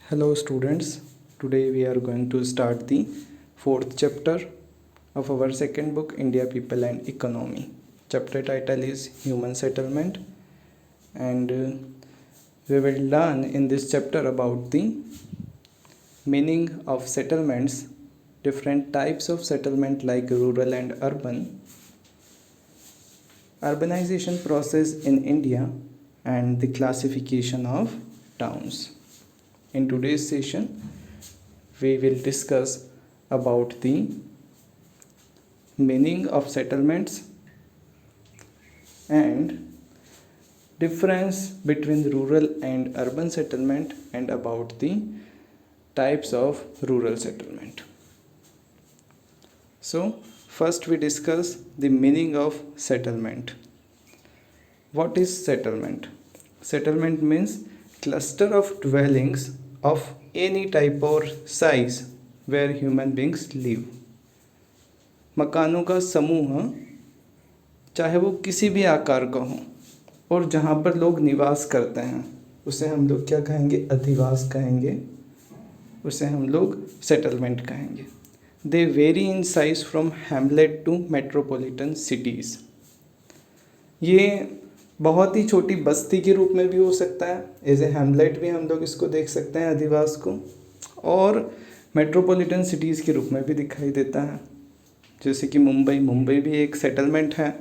Hello students, today we are going to start the fourth chapter of our second book India People and Economy. Chapter title is Human Settlement and we will learn in this chapter about the meaning of settlements, different types of settlement like rural and urban, urbanization process in India and the classification of towns. In today's session, we will discuss about the meaning of settlements and difference between rural and urban settlement and about the types of rural settlement. So, first we discuss the meaning of settlement. What is settlement? Settlement means cluster of dwellings of any type or size where human beings live. मकानों का समूह चाहे वो किसी भी आकार का हो और जहाँ पर लोग निवास करते हैं उसे हम लोग क्या कहेंगे? अधिवास कहेंगे, उसे हम लोग सेटलमेंट कहेंगे. They vary in size from hamlet to metropolitan cities. ये बहुत ही छोटी बस्ती के रूप में भी हो सकता है, एज ए हैमलेट भी हम लोग इसको देख सकते हैं अधिवास को, और मेट्रोपॉलिटन सिटीज़ के रूप में भी दिखाई देता है. जैसे कि मुंबई भी एक सेटलमेंट है,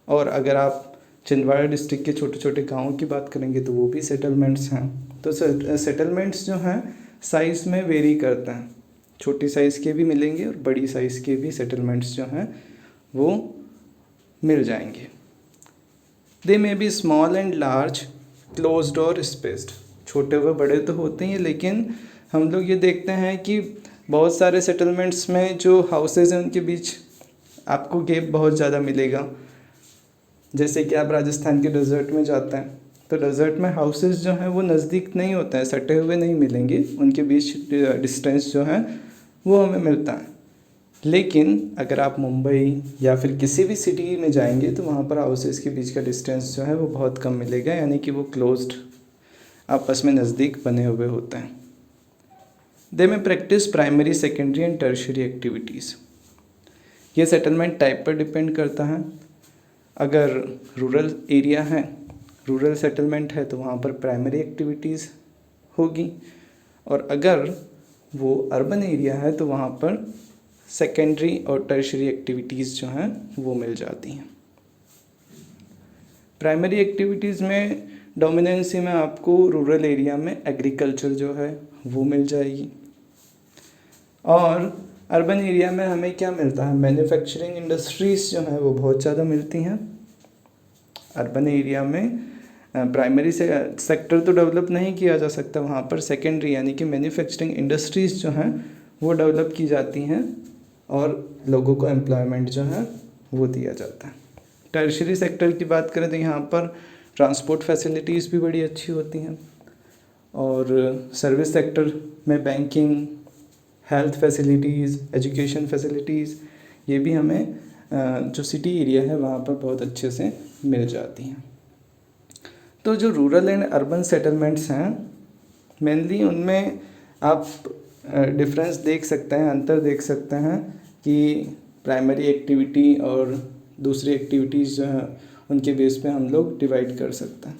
और अगर आप छिंदवाड़ा डिस्ट्रिक्ट के छोटे छोटे गाँवों की बात करेंगे तो वो भी सेटलमेंट्स हैं. तो सेटलमेंट्स जो हैं साइज़ में वेरी करते हैं, छोटी साइज़ के भी मिलेंगे और बड़ी साइज़ के भी सेटलमेंट्स जो हैं वो मिल जाएंगे. They may be small and large, closed और स्पेस्ड. छोटे व बड़े तो होते हैं, लेकिन हम लोग ये देखते हैं कि बहुत सारे सेटलमेंट्स में जो हाउसेज हैं उनके बीच आपको गैप बहुत ज़्यादा मिलेगा. जैसे कि आप राजस्थान के डेजर्ट में जाते हैं तो डेजर्ट में हाउसेज जो हैं वो नज़दीक नहीं होते हैं, सटे हुए नहीं मिलेंगे, उनके बीच डिस्टेंस जो है वो हमें मिलता है. लेकिन अगर आप मुंबई या फिर किसी भी सिटी में जाएंगे तो वहाँ पर हाउसेस के बीच का डिस्टेंस जो है वो बहुत कम मिलेगा, यानी कि वो क्लोज्ड आपस में नज़दीक बने हुए होते हैं. दे में practice primary, secondary and tertiary activities. ये सेटलमेंट टाइप पर डिपेंड करता है. अगर रूरल एरिया है, रूरल सेटलमेंट है, तो वहाँ पर प्राइमरी एक्टिविटीज़ होगी, और अगर वो अर्बन एरिया है तो वहाँ पर सेकेंडरी और टर्शियरी एक्टिविटीज़ जो हैं वो मिल जाती हैं. प्राइमरी एक्टिविटीज़ में डोमिनेंसी में आपको रूरल एरिया में एग्रीकल्चर जो है वो मिल जाएगी, और अर्बन एरिया में हमें क्या मिलता है? मैन्युफैक्चरिंग इंडस्ट्रीज़ जो हैं वो बहुत ज़्यादा मिलती हैं. अर्बन एरिया में प्राइमरी से सेक्टर तो डेवलप नहीं किया जा सकता, वहाँ पर सेकेंडरी यानी कि मैन्युफैक्चरिंग इंडस्ट्रीज़ जो हैं वो डेवलप की जाती हैं और लोगों को एम्प्लॉयमेंट जो है वो दिया जाता है. टर्शियरी सेक्टर की बात करें तो यहाँ पर ट्रांसपोर्ट फैसिलिटीज़ भी बड़ी अच्छी होती हैं, और सर्विस सेक्टर में banking, health facilities, education facilities, ये भी हमें जो सिटी एरिया है वहाँ पर बहुत अच्छे से मिल जाती हैं. तो जो रूरल एंड अर्बन सेटलमेंट्स हैं मेनली उनमें आप डिफरेंस देख सकते हैं, अंतर देख सकते हैं कि प्राइमरी एक्टिविटी और दूसरी एक्टिविटीज़ जो हैं उनके बेस पे हम लोग डिवाइड कर सकते हैं.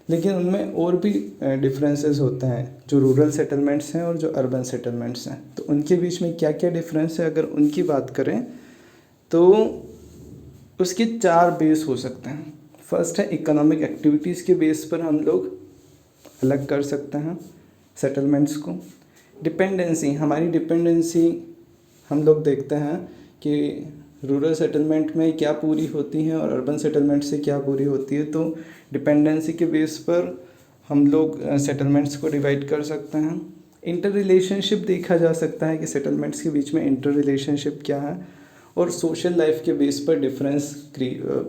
लेकिन उनमें और भी डिफरेंसेस होते हैं, जो रूरल सेटलमेंट्स हैं और जो अर्बन सेटलमेंट्स हैं. तो उनके बीच में क्या क्या डिफरेंस है अगर उनकी बात करें तो उसके 4 बेस हो सकते हैं. फर्स्ट है इकोनॉमिक एक्टिविटीज़ के बेस पर हम लोग अलग कर सकते हैं सेटलमेंट्स को. डिपेंडेंसी, हमारी डिपेंडेंसी हम लोग देखते हैं कि रूरल सेटलमेंट में क्या पूरी होती है और अर्बन सेटलमेंट से क्या पूरी होती है. तो डिपेंडेंसी के बेस पर हम लोग सेटलमेंट्स को डिवाइड कर सकते हैं. इंटर रिलेशनशिप देखा जा सकता है कि सेटलमेंट्स के बीच में इंटर रिलेशनशिप क्या है, और सोशल लाइफ के बेस पर डिफरेंस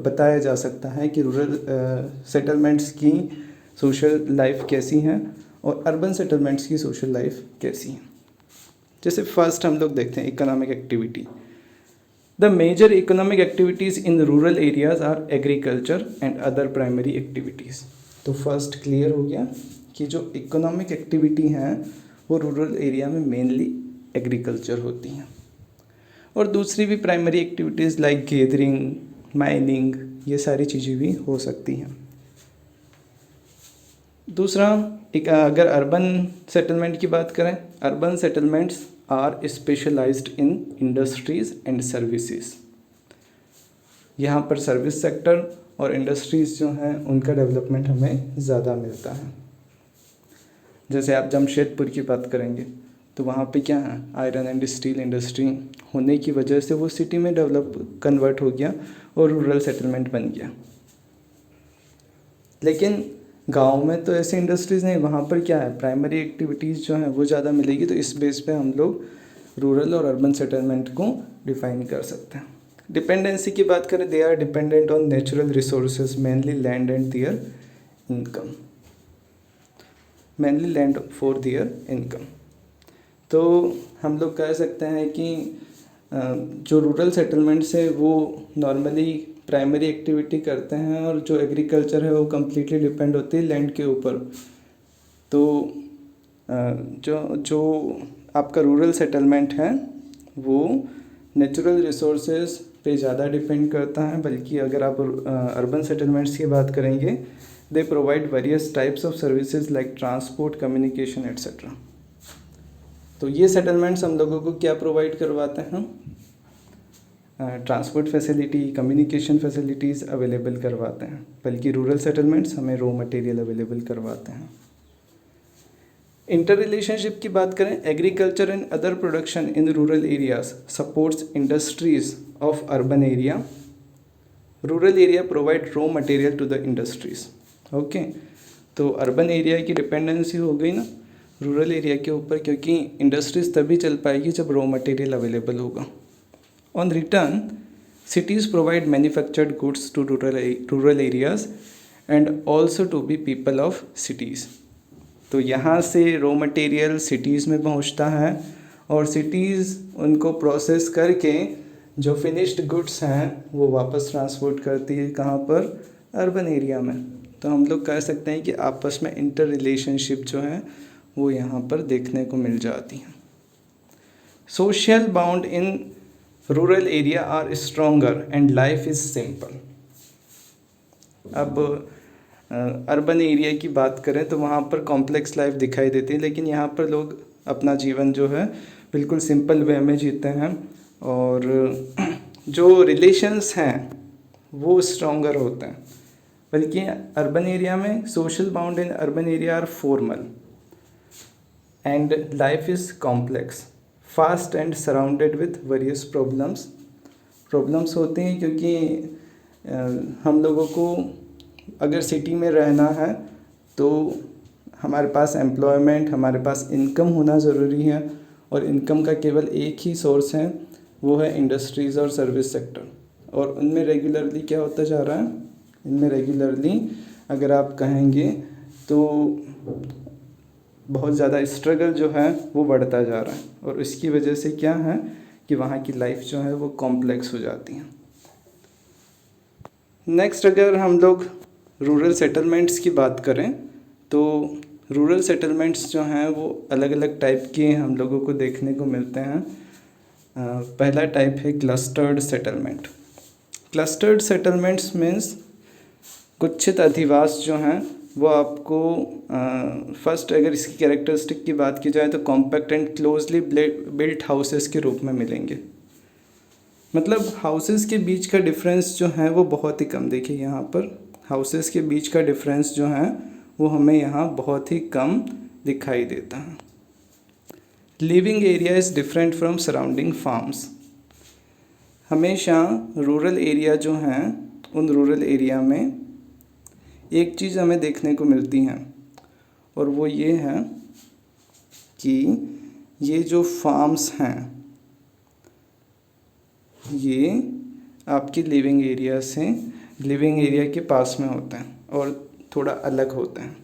बताया जा सकता है कि रूरल सेटलमेंट्स की सोशल लाइफ कैसी है और अर्बन सेटलमेंट्स की सोशल लाइफ कैसी है. जैसे फर्स्ट हम लोग देखते हैं economic activity. The major economic activities in rural areas are agriculture and other primary activities. तो फर्स्ट क्लियर हो गया कि जो इकोनॉमिक एक्टिविटी हैं वो रूरल एरिया में मेनली एग्रीकल्चर होती हैं, और दूसरी भी primary activities like gathering, mining, ये सारी चीज़ें भी हो सकती हैं। दूसरा, अगर अर्बन सेटलमेंट की बात करें, urban settlements are specialised in industries and services. यहाँ पर सर्विस सेक्टर और इंडस्ट्रीज़ जो हैं उनका डेवलपमेंट हमें ज़्यादा मिलता है। जैसे आप जमशेदपुर की बात करेंगे तो वहाँ पे क्या है, आयरन एंड स्टील इंडस्ट्री होने की वजह से वो सिटी में कन्वर्ट हो गया और रूरल सेटलमेंट बन गया। लेकिन गांव में तो ऐसे इंडस्ट्रीज़ नहीं, वहाँ पर क्या है, प्राइमरी एक्टिविटीज़ जो हैं वो ज़्यादा मिलेगी। तो इस बेस पे हम लोग रूरल और अर्बन सेटलमेंट को डिफाइन कर सकते हैं। डिपेंडेंसी की बात करें, they are dependent on natural resources, mainly land and their income, mainly land for their income. तो हम लोग कह सकते हैं कि जो रूरल सेटलमेंट्स है वो नॉर्मली प्राइमरी एक्टिविटी करते हैं, और जो एग्रीकल्चर है वो कम्प्लीटली डिपेंड होती है लैंड के ऊपर। तो जो आपका रूरल सेटलमेंट है वो नेचुरल रिसोर्सेज पे ज़्यादा डिपेंड करता है, बल्कि अगर आप अर्बन सेटलमेंट्स की बात करेंगे, they provide various types of services like transport, communication etcetera. तो ये सेटलमेंट्स हम लोगों को क्या प्रोवाइड करवाते हैं, transport facility, communication facilities available करवाते हैं, बल्कि रूरल सेटलमेंट्स हमें रॉ मटेरियल अवेलेबल करवाते हैं। इंटर रिलेशनशिप की बात करें, agriculture and other production in rural areas supports industries of urban area, rural area provide raw material to the industries. Okay, तो अर्बन एरिया की डिपेंडेंसी हो गई ना रूरल एरिया के ऊपर, क्योंकि इंडस्ट्रीज तभी चल पाएगी जब रॉ मटेरियल अवेलेबल होगा। On return, cities provide manufactured goods to rural areas and also to be people of cities। तो यहाँ से रॉ मटेरियल सिटीज़ में पहुँचता है, और सिटीज़ उनको प्रोसेस करके जो फिनिश्ड गुड्स हैं वो वापस ट्रांसपोर्ट करती है कहाँ पर, अर्बन एरिया में। तो हम लोग कह सकते हैं कि आपस में इंटर रिलेशनशिप जो है वो यहाँ पर देखने को मिल जाती है। Social bound in rural area are stronger and life is simple. अब अर्बन एरिया की बात करें तो वहाँ पर कॉम्प्लेक्स लाइफ दिखाई देती है, लेकिन यहाँ पर लोग अपना जीवन जो है बिल्कुल सिंपल वे में जीते हैं, और जो रिलेशंस हैं वो स्ट्रोंगर होते हैं। बल्कि अर्बन एरिया में social bound in urban area are formal and life is complex, fast and surrounded with various problems होते हैं, क्योंकि हम लोगों को अगर सिटी में रहना है तो हमारे पास एम्प्लॉयमेंट, हमारे पास इनकम होना ज़रूरी है, और इनकम का केवल एक ही सोर्स है, वो है इंडस्ट्रीज़ और सर्विस सेक्टर। और उनमें रेगुलरली क्या होता जा रहा है, इनमें रेगुलरली अगर आप कहेंगे तो बहुत ज़्यादा स्ट्रगल जो है वो बढ़ता जा रहा है, और इसकी वजह से क्या है कि वहाँ की लाइफ जो है वो कॉम्प्लेक्स हो जाती है। नेक्स्ट, अगर हम लोग रूरल सेटलमेंट्स की बात करें तो रूरल सेटलमेंट्स जो हैं वो अलग अलग टाइप के हम लोगों को देखने को मिलते हैं। पहला टाइप है clustered settlement. Clustered settlements means गुच्छित अधिवास जो हैं वो आपको फर्स्ट अगर इसकी कैरेक्टरिस्टिक की बात की जाए तो compact and closely built houses के रूप में मिलेंगे। मतलब हाउसेस के बीच का डिफरेंस जो है वो बहुत ही कम, देखिए यहाँ पर हाउसेस के बीच का डिफरेंस जो है वो हमें यहाँ बहुत ही कम दिखाई देता है। Living area is different from surrounding farms. हमेशा रूरल एरिया जो हैं उन रूरल एरिया में एक चीज़ हमें देखने को मिलती है, और वो ये है कि ये जो फार्म्स हैं ये आपकी लिविंग एरिया के पास में होते हैं और थोड़ा अलग होते हैं।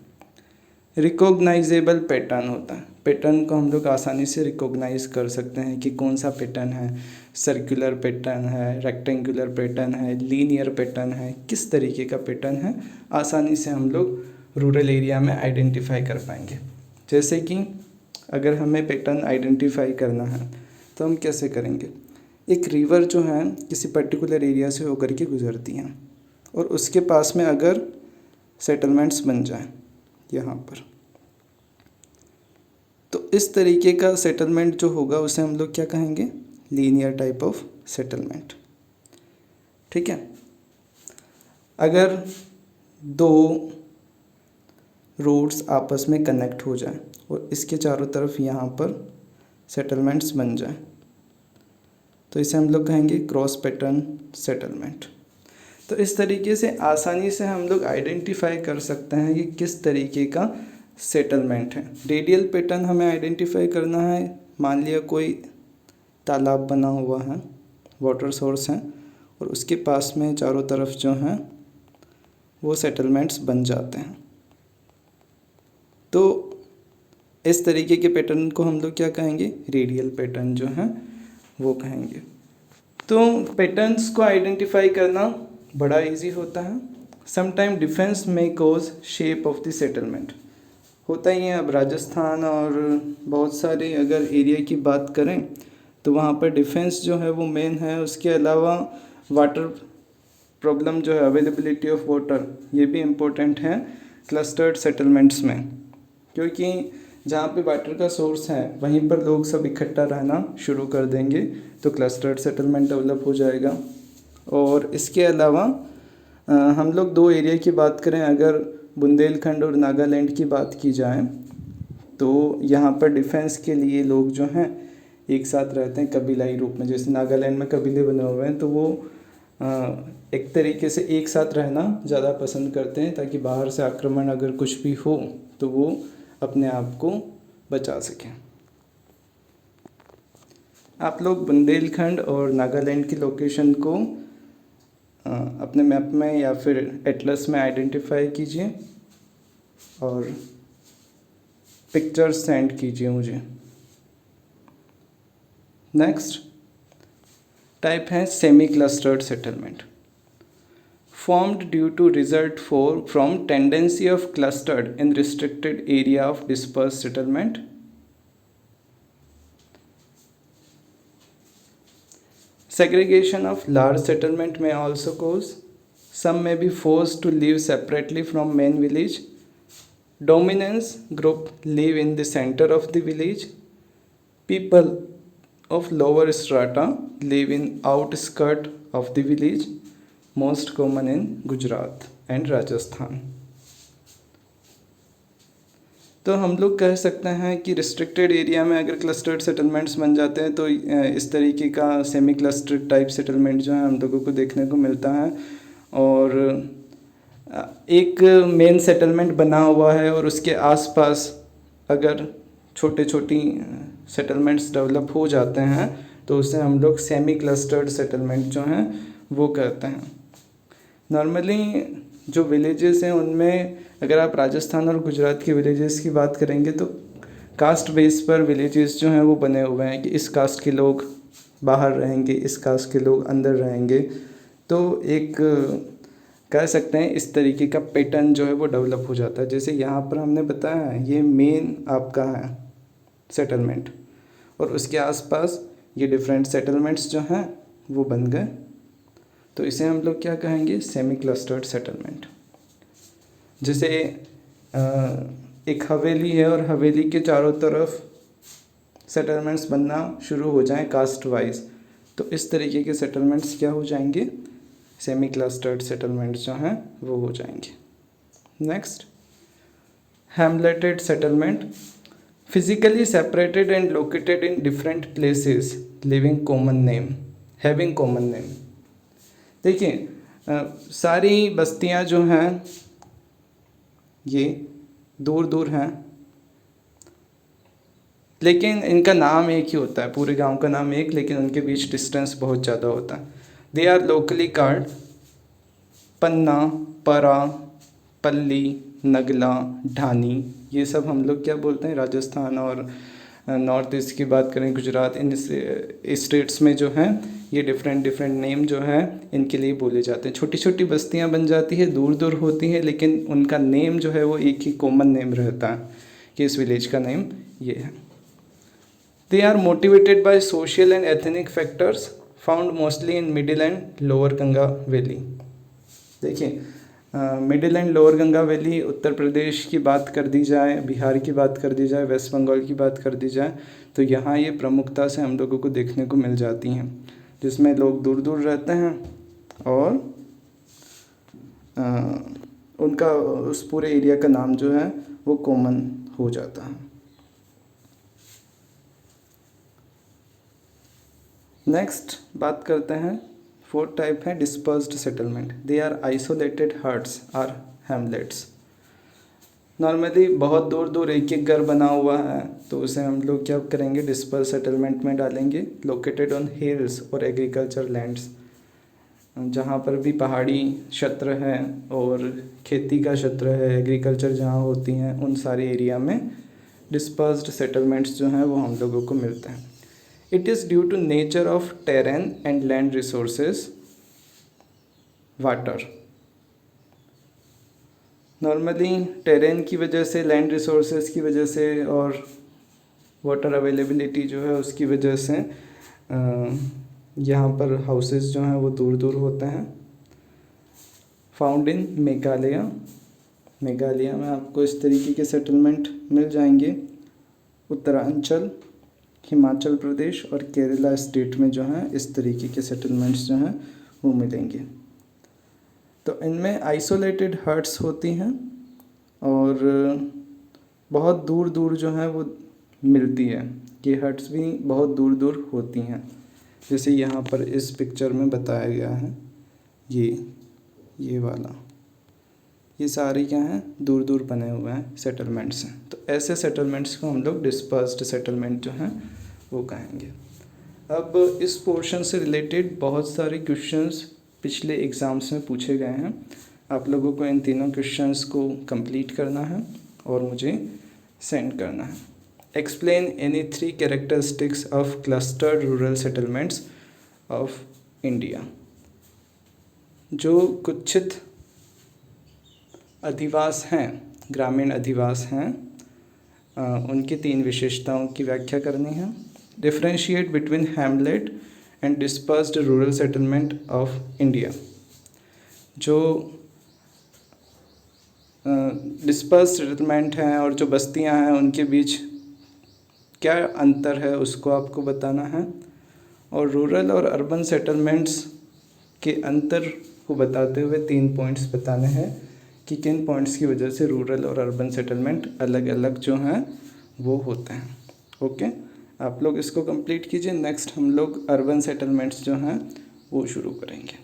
रिकॉग्नाइजेबल पैटर्न होता है, पैटर्न को हम लोग आसानी से रिकॉग्नाइज कर सकते हैं कि कौन सा पैटर्न है, सर्कुलर पैटर्न है, रेक्टेंगुलर पैटर्न है, लीनियर पैटर्न है, किस तरीके का पैटर्न है, आसानी से हम लोग रूरल एरिया में आइडेंटिफाई कर पाएंगे। जैसे कि अगर हमें पैटर्न आइडेंटिफाई करना है तो हम कैसे करेंगे। एक रिवर जो है किसी पर्टिकुलर एरिया से होकर के गुजरती हैं और उसके पास में अगर सेटलमेंट्स बन जाएं यहाँ पर, तो इस तरीके का सेटलमेंट जो होगा उसे हम लोग क्या कहेंगे, लीनियर टाइप ऑफ सेटलमेंट। ठीक है। अगर दो रोड्स आपस में कनेक्ट हो जाएं और इसके चारों तरफ यहाँ पर सेटलमेंट्स बन जाएं तो इसे हम लोग कहेंगे क्रॉस पैटर्न सेटलमेंट। तो इस तरीके से आसानी से हम लोग आइडेंटिफाई कर सकते हैं कि किस तरीके का सेटलमेंट है। रेडियल पैटर्न हमें आइडेंटिफाई करना है, मान लिया कोई तालाब बना हुआ है, वाटर सोर्स है और उसके पास में चारों तरफ जो हैं वो सेटलमेंट्स बन जाते हैं, तो इस तरीके के पैटर्न को हम लोग क्या कहेंगे, रेडियल पैटर्न जो है वो कहेंगे। तो पैटर्न्स को आइडेंटिफाई करना बड़ा इजी होता है। समटाइम डिफरेंस में cause shape of the settlement होता ही है। अब राजस्थान और बहुत सारे अगर एरिया की बात करें तो वहाँ पर डिफेंस जो है वो मेन है। उसके अलावा वाटर प्रॉब्लम जो है, अवेलेबिलिटी ऑफ वाटर, ये भी इम्पोर्टेंट है क्लस्टर्ड सेटलमेंट्स में, क्योंकि जहाँ पे वाटर का सोर्स है वहीं पर लोग सब इकट्ठा रहना शुरू कर देंगे तो क्लस्टर्ड सेटलमेंट डेवलप हो जाएगा। और इसके अलावा हम लोग दो एरिया की बात करें, अगर बुंदेलखंड और नागालैंड की बात की जाए तो यहाँ पर डिफेंस के लिए लोग जो हैं एक साथ रहते हैं कबीलाई रूप में। जैसे नागालैंड में कबीले बने हुए हैं तो वो एक तरीके से एक साथ रहना ज़्यादा पसंद करते हैं ताकि बाहर से आक्रमण अगर कुछ भी हो तो वो अपने आप को बचा सकें। आप लोग बुंदेलखंड और नागालैंड की लोकेशन को अपने मैप में या फिर एटलस में आइडेंटिफाई कीजिए और पिक्चर्स सेंड कीजिए मुझे। नेक्स्ट टाइप है semi clustered settlement, formed due to result from tendency of clustered in restricted area of dispersed settlement. Segregation of large settlement may also cause. Some may be forced to live separately from main village. Dominance group live in the center of the village. People of lower strata live in outskirt of the village. Most common in Gujarat and Rajasthan. तो हम लोग कह सकते हैं कि restricted area में अगर clustered settlements बन जाते हैं तो इस तरीके का सेमी क्लस्टर्ड टाइप सेटलमेंट जो है हम लोगों को देखने को मिलता है। और एक मेन सेटलमेंट बना हुआ है और उसके आसपास अगर छोटे छोटी सेटलमेंट्स डेवलप हो जाते हैं तो उसे हम लोग सेमी क्लस्टर्ड सेटलमेंट जो हैं वो कहते हैं। नॉर्मली जो विलेजेस हैं उनमें अगर आप राजस्थान और गुजरात के विलेजेस की बात करेंगे तो कास्ट बेस पर विलेजेस जो हैं वो बने हुए हैं कि इस कास्ट के लोग बाहर रहेंगे, इस कास्ट के लोग अंदर रहेंगे। तो एक कह सकते हैं इस तरीके का पैटर्न जो है वो डेवलप हो जाता है। जैसे यहाँ पर हमने बताया है ये मेन आपका है सेटलमेंट और उसके आसपास ये डिफरेंट सेटलमेंट्स जो हैं वो बन गए, तो इसे हम लोग क्या कहेंगे, सेमी क्लस्टर्ड सेटलमेंट। जैसे एक हवेली है और हवेली के चारों तरफ सेटलमेंट्स बनना शुरू हो जाएं कास्ट वाइज, तो इस तरीके के सेटलमेंट्स क्या हो जाएंगे, सेमी क्लस्टर्ड सेटलमेंट्स जो हैं वो हो जाएंगे। Next, hamleted settlement, physically separated and located in different places living common name having common name. देखिए सारी बस्तियां जो हैं ये दूर दूर हैं लेकिन इनका नाम एक ही होता है, पूरे गांव का नाम एक, लेकिन उनके बीच डिस्टेंस बहुत ज़्यादा होता है। दे आर लोकली कॉल्ड पन्ना, परा, पल्ली, नगला, ढानी। ये सब हम लोग क्या बोलते हैं, राजस्थान और नॉर्थ ईस्ट की बात करें, गुजरात, इन स्टेट्स में जो हैं ये डिफरेंट डिफरेंट नेम जो हैं इनके लिए बोले जाते हैं। छोटी छोटी बस्तियां बन जाती है, दूर दूर होती हैं, लेकिन उनका नेम जो है वो एक ही कॉमन नेम रहता है कि इस विलेज का नेम ये है। They are motivated by social and ethnic factors found mostly in middle and lower Ganga valley. देखिए, middle and lower Ganga valley, Uttar Pradesh की बात कर दी जाए, बिहार की बात कर दी जाए, वेस्ट बंगाल की बात कर दी जाए, तो यहाँ ये प्रमुखता से हम लोगों को देखने को मिल जाती हैं, जिसमें लोग दूर दूर रहते हैं और उनका उस पूरे एरिया का नाम जो है वो कॉमन हो जाता है। नेक्स्ट बात करते हैं, फोर्थ टाइप है dispersed settlement. They are isolated huts or hamlets. Normally बहुत दूर दूर एक एक घर बना हुआ है, तो उसे हम लोग क्या करेंगे, डिस्पर्स सेटलमेंट में डालेंगे। लोकेटेड ऑन हिल्स और एग्रीकल्चर लैंड्स, जहाँ पर भी पहाड़ी क्षेत्र है और खेती का क्षेत्र है, एग्रीकल्चर जहाँ होती हैं, उन सारे एरिया में डिस्पर्स्ड सेटलमेंट्स जो हैं वो हम लोगों को मिलते हैं। It is due to nature of terrain and land resources, water. Normally terrain की वजह से, लैंड रिसोर्सेज की वजह से और वाटर अवेलेबिलिटी जो है उसकी वजह से यहाँ पर हाउसेस जो हैं वो दूर दूर होते हैं। Found in Meghalaya. मेघालय में आपको इस तरीके के सेटलमेंट मिल जाएंगे। उत्तरांचल, हिमाचल प्रदेश और केरला स्टेट में जो हैं इस तरीके के सेटलमेंट्स जो हैं वो मिलेंगे। तो इनमें आइसोलेटेड हट्स होती हैं और बहुत दूर दूर जो हैं वो मिलती है। ये हट्स भी बहुत दूर दूर होती हैं, जैसे यहाँ पर इस पिक्चर में बताया गया है, ये वाला, ये सारे क्या हैं, दूर दूर बने हुए हैं सेटलमेंट्स हैं। तो ऐसे सेटलमेंट्स को हम लोग डिस्पर्स्ड सेटलमेंट जो हैं वो कहेंगे। अब इस पोर्शन से रिलेटेड बहुत सारे क्वेश्चंस पिछले एग्ज़ाम्स में पूछे गए हैं। आप लोगों को इन तीनों क्वेश्चंस को कंप्लीट करना है और मुझे सेंड करना है। Explain any 3 characteristics of clustered rural settlements of India. जो कुत्सित अधिवास हैं, ग्रामीण अधिवास हैं, उनकी 3 विशेषताओं की व्याख्या करनी है। Differentiate between Hamlet and dispersed rural settlement of India. जो डिस्पर्स्ड सेटलमेंट हैं और जो बस्तियां हैं उनके बीच क्या अंतर है उसको आपको बताना है। और रूरल और अर्बन सेटलमेंट्स के अंतर को बताते हुए 3 पॉइंट्स बताने हैं कि किन पॉइंट्स की वजह से रूरल और अर्बन सेटलमेंट अलग अलग जो हैं वो होते हैं। ओके, आप लोग इसको कंप्लीट कीजिए। नेक्स्ट हम लोग अर्बन सेटलमेंट्स जो हैं वो शुरू करेंगे।